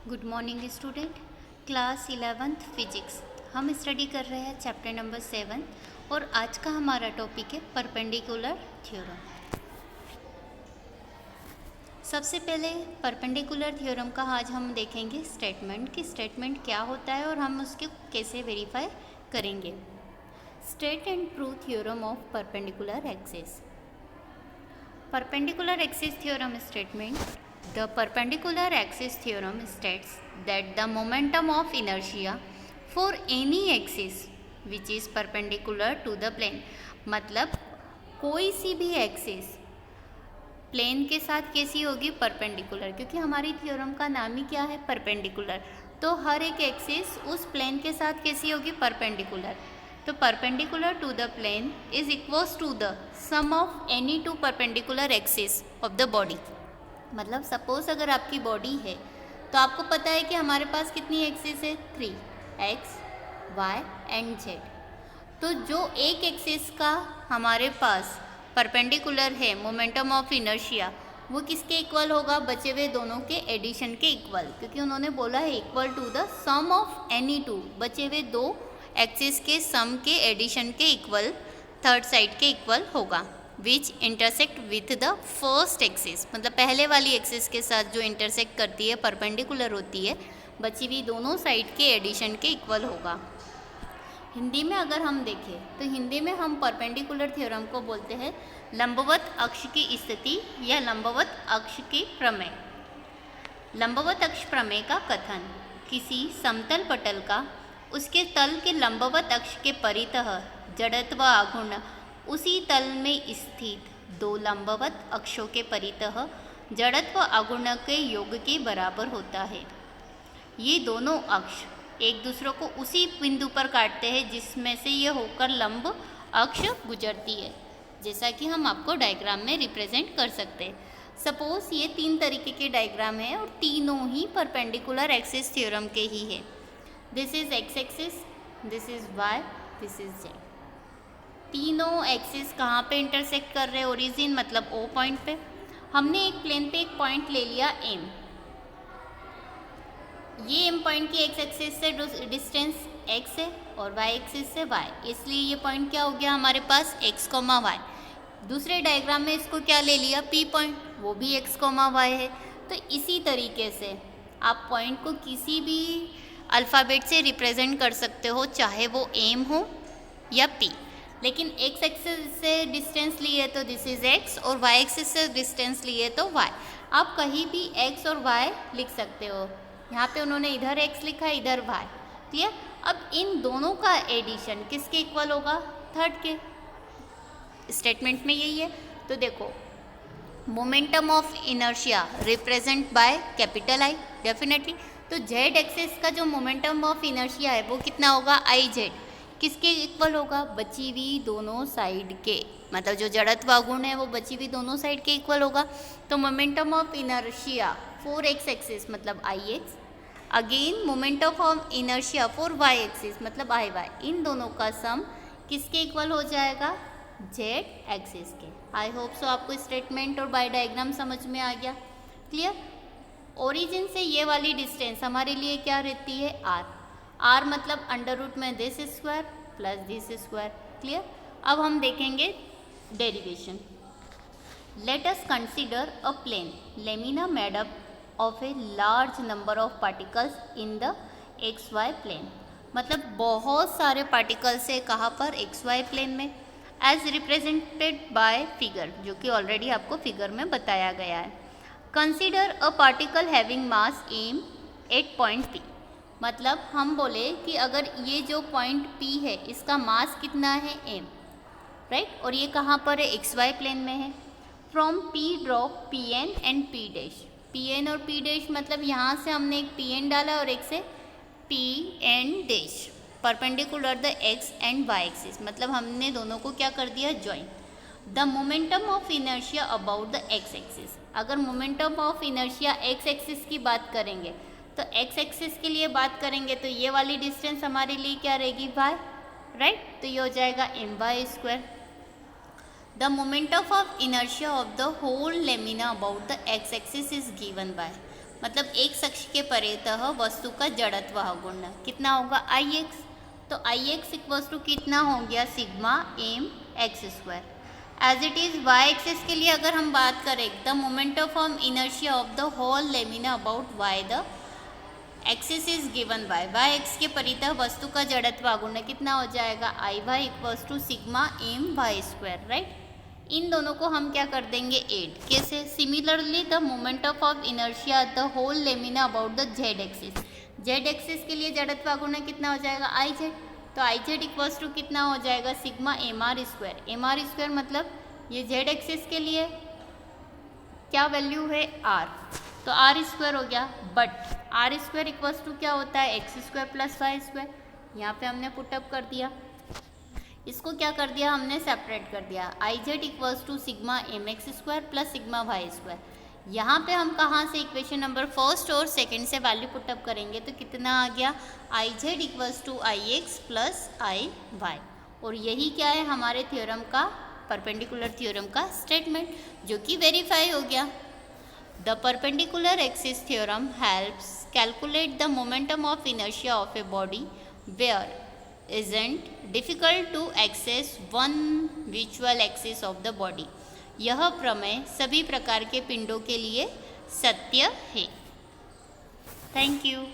Good morning student. Class 11th physics हम study कर रहे हैं चैप्टर नंबर 7 और आज का हमारा टॉपिक है परपेंडिकुलर थ्योरम। सबसे पहले परपेंडिकुलर थ्योरम का आज हम देखेंगे स्टेटमेंट कि स्टेटमेंट क्या होता है और हम उसके कैसे वेरीफाई करेंगे। State and prove theorem of perpendicular axis. Perpendicular axis theorem statement. The perpendicular axis theorem states that the momentum of inertia for any axis which is perpendicular to the plane, मतलब कोई सी भी axis plane के साथ कैसी होगी, perpendicular, क्योंकि हमारी theorem का नाम ही क्या है, परपेंडिकुलर। तो हर एक एक्सिस उस प्लेन के साथ कैसी होगी, परपेंडिकुलर। तो perpendicular to the plane is equals to the sum of any two perpendicular axis of the body. मतलब सपोज अगर आपकी बॉडी है तो आपको पता है कि हमारे पास कितनी एक्सिस है, 3, एक्स, वाई एंड जेड। तो जो एक एक्सिस का हमारे पास परपेंडिकुलर है मोमेंटम ऑफ इनर्शिया, वो किसके इक्वल होगा, बचे हुए दोनों के एडिशन के इक्वल, क्योंकि उन्होंने बोला है equal to the sum of any two, बचे हुए दो एक्सिस के सम के एडिशन के इक्वल, थर्ड साइड के इक्वल होगा, which intersect with the first axis, मतलब पहले वाली एक्सिस के साथ जो इंटरसेक्ट करती है, परपेंडिकुलर होती है, बची हुई दोनों साइड के एडिशन के इक्वल होगा। हिंदी में अगर हम देखें तो हिंदी में हम परपेंडिकुलर थ्योरम को बोलते हैं लंबवत अक्ष की स्थिति या लंबवत अक्ष की प्रमेय। लंबवत अक्ष प्रमेय का कथन किसी समतल पटल का उसके तल के लंबवत अक्ष के परितः जड़त्व आघूर्ण उसी तल में स्थित दो लंबवत अक्षों के परितः जड़त्व आघूर्ण के योग के बराबर होता है। ये दोनों अक्ष एक दूसरे को उसी बिंदु पर काटते हैं जिसमें से ये होकर लंब अक्ष गुजरती है, जैसा कि हम आपको डायग्राम में रिप्रेजेंट कर सकते हैं। सपोज ये 3 तरीके के डायग्राम है और तीनों ही परपेंडिकुलर एक्सिस थ्योरम के ही है। This is X axis, this is Y, this is Z. तीनों एक्सिस कहाँ पे इंटरसेक्ट कर रहे हैं, ओरिजिन मतलब ओ पॉइंट पे। हमने एक प्लेन पे एक पॉइंट ले लिया एम, ये एम पॉइंट की एक्स एक्सिस से डिस्टेंस एक्स है और वाई एक्सिस से वाई, इसलिए ये पॉइंट क्या हो गया हमारे पास, एक्स कोमा वाई। दूसरे डायग्राम में इसको क्या ले लिया, पी पॉइंट, वो भी एक्स कोमा वाई है। तो इसी तरीके से आप पॉइंट को किसी भी अल्फ़ाबेट से रिप्रेजेंट कर सकते हो, चाहे वो एम हो या पी। लेकिन एक्स एक्सिस से डिस्टेंस लिए तो दिस इज एक्स और वाई एक्सिस से डिस्टेंस लिए तो वाई। आप कहीं भी एक्स और वाई लिख सकते हो, यहाँ पे उन्होंने इधर एक्स लिखा है, इधर वाई, ठीक है। अब इन दोनों का एडिशन किसके इक्वल होगा, थर्ड के। स्टेटमेंट में यही है। तो देखो momentum of inertia represent by capital I, definitely. तो जेड एक्सिस का जो मोमेंटम ऑफ इनर्शिया है वो कितना होगा, आई जेड, किसके इक्वल होगा, बची हुई दोनों साइड के, मतलब जो जड़त्व आघूर्ण है वो बची हुई दोनों साइड के इक्वल होगा। तो momentum of inertia for X axis मतलब I X, again momentum of inertia for Y axis मतलब आई वाई, इन दोनों का सम किसके इक्वल हो जाएगा, जेड एक्सिस के। आई होप सो आपको स्टेटमेंट और बाय डायग्राम समझ में आ गया, क्लियर। ओरिजिन से ये वाली डिस्टेंस हमारे लिए क्या रहती है, आर। आर मतलब अंडर रूट में this square plus this square, clear. अब हम देखेंगे derivation. Let us consider a plane lamina made up of a large number of particles in the X Y plane, मतलब बहुत सारे पार्टिकल्स है कहाँ पर, एक्स वाई प्लेन में, एज रिप्रेजेंटेड बाय फिगर, जो कि ऑलरेडी आपको फिगर में बताया गया है। Consider a particle having mass M eight point P, मतलब हम बोले कि अगर ये जो पॉइंट P है इसका मास कितना है m, राइट, और ये कहाँ पर है, एक्स वाई प्लेन में है। From P drop Pn and P dash, Pn और P डैश मतलब यहाँ से हमने एक Pn डाला और एक से Pn dash, perpendicular the x and y axis, मतलब हमने दोनों को क्या कर दिया, join. The momentum of inertia about the x axis, अगर momentum of inertia x axis की बात करेंगे तो x एक्सिस के लिए बात करेंगे तो ये वाली डिस्टेंस हमारे लिए क्या रहेगी, y, राइट। तो ये हो जाएगा my²। The momentum of inertia of the whole lamina about the x axis is given by, मतलब एक कक्ष के परितः वस्तु का जड़त्व गुण कितना होगा Ix। तो Ix इक्वल्स टू कितना हो गया sigma M X square. As it is Y axis के लिए अगर हम बात करें the moment of inertia of the whole lamina about Y the axis is given by Y X के परितः वस्तु का जड़त्व गुण कितना हो जाएगा I Y equals to sigma M Y square right. इन दोनों को हम क्या कर देंगे ऐड कैसे। Similarly the moment of inertia the whole lamina about the Z axis. Z axis के लिए जड़त्व गुण कितना हो जाएगा आई जेड। तो आई जेड इक्वल्स टू कितना हो जाएगा sigma M R square. M R square मतलब ये जेड एक्सिस के लिए क्या वैल्यू है आर, तो आर स्क्वायर हो गया। But R square equals to क्या होता है X square plus Y square. यहाँ पे हमने पुटअप कर दिया, इसको क्या कर दिया हमने सेपरेट कर दिया। I Z equals to sigma M X square plus sigma Y square. यहाँ पे हम कहाँ से इक्वेशन नंबर फर्स्ट और सेकंड से वैल्यू पुटअप करेंगे तो कितना आ गया I Z equals to I X plus I Y. और यही क्या है हमारे थ्योरम का परपेंडिकुलर थ्योरम का स्टेटमेंट जो कि वेरीफाई हो गया। The perpendicular axis theorem helps calculate the momentum of inertia of a body where isn't difficult to access one visual axis of the body। यह प्रमेय सभी प्रकार के पिंडों के लिए सत्य है। Thank you.